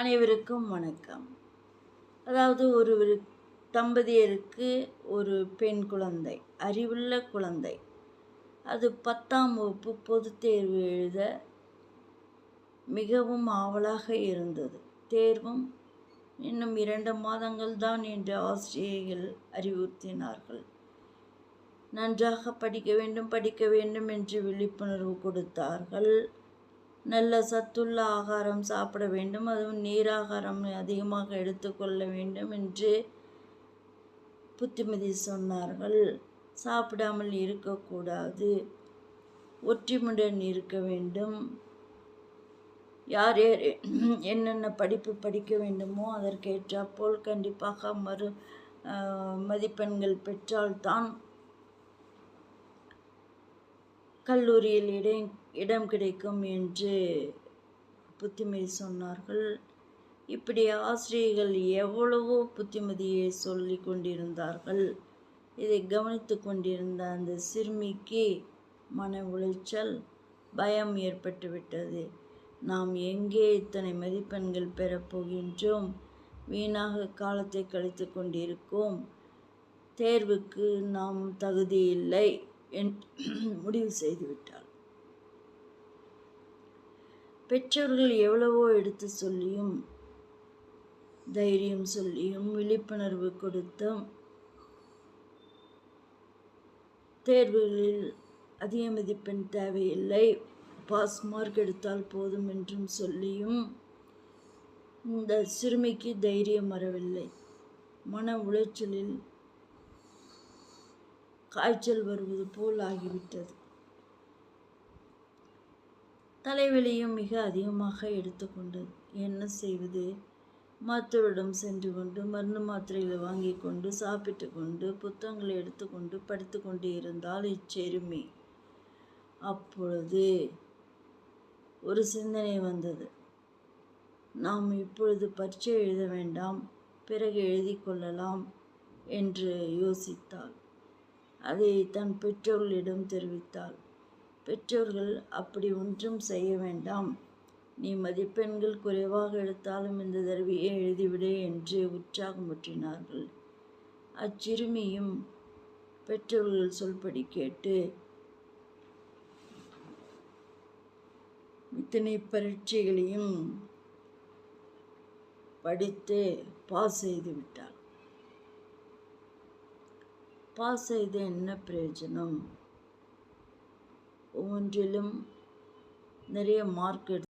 அனைவருக்கும் வணக்கம். அதாவது ஒரு தம்பதியருக்கு ஒரு பெண் குழந்தை, அறிவுள்ள குழந்தை. அது 10ஆம் வகுப்பு பொதுத் தேர்வு எழுத மிகவும் ஆவலாக இருந்தது. தேர்வும் இன்னும் 2 மாதங்கள் தான் என்று ஆசிரியர்கள் அறிவுறுத்தினார்கள். நன்றாக படிக்க வேண்டும் என்று விழிப்புணர்வு கொடுத்தார்கள். நல்ல சத்துள்ள ஆகாரம் சாப்பிட வேண்டும், அதுவும் நீராகாரம் அதிகமாக எடுத்துக்கொள்ள வேண்டும் என்று புத்திமதி சொன்னார்கள். சாப்பிடாமல் இருக்கக்கூடாது, ஒற்றுமையுடன் இருக்க வேண்டும். யார் யார் என்னென்ன படிப்பு படிக்க வேண்டுமோ அதற்கேற்றாற்போல் கண்டிப்பாக மதிப்பெண்கள் பெற்றால்தான் கல்லூரியில் இடம் கிடைக்கும் என்று புத்திமதி சொன்னார்கள். இப்படி ஆசிரியர்கள் எவ்வளவோ புத்திமதியை சொல்லி கொண்டிருந்தார்கள். இதை கவனித்து கொண்டிருந்த அந்த சிறுமிக்கு மன உளைச்சல், பயம் ஏற்பட்டுவிட்டது. நாம் எங்கே இத்தனை மதிப்பெண்கள் பெறப்போகின்றோம்? வீணாக காலத்தை கழித்து கொண்டிருக்கோம். தேர்வுக்கு நாம் தகுதியில்லை என்று முடிவு செய்துவிட்டார். பெற்றோர்கள் எவ்வளவோ எடுத்து சொல்லியும், தைரியம் சொல்லியும், விழிப்புணர்வு கொடுத்தும், தேர்வுகளில் அதிக மதிப்பெண் தேவையில்லை, பாஸ் மார்க் எடுத்தால் போதும் என்றும் சொல்லியும் இந்த சிறுமிக்கு தைரியம் வரவில்லை. மன உளைச்சலில் காய்ச்சல் வருவது போல் ஆகிவிட்டது. தலைவலியும் மிக அதிகமாக எடுத்துக்கொண்டது. என்ன செய்வது? மருத்துவரிடம் சென்று கொண்டு மருந்து மாத்திரைகளை வாங்கி கொண்டு சாப்பிட்டு கொண்டு புத்தகங்களை எடுத்துக்கொண்டு படித்து கொண்டு இருந்தால் இச்சிறுமி. அப்பொழுது ஒரு சிந்தனை வந்தது. நாம் இப்பொழுது பரீட்சை எழுத வேண்டாம், பிறகு எழுதி கொள்ளலாம் என்று யோசித்தாள். அதை தன் பெற்றோர்களிடம் தெரிவித்தாள். பெற்றோர்கள் அப்படி ஒன்றும் செய்ய வேண்டாம், நீ மதிப்பெண்கள் குறைவாக எடுத்தாலும் இந்த தடவையே எழுதிவிடு என்று உற்சாகமூட்டினார்கள். அச்சிறுமியும் பெற்றோர்கள் சொல்படி கேட்டு இத்தனை பரீட்சைகளையும் படித்து பாஸ் செய்து விட்டார். பாஸ் செய்து என்ன பிரயோஜனம்? ஒவ்வொன்றிலும் நிறைய மார்க்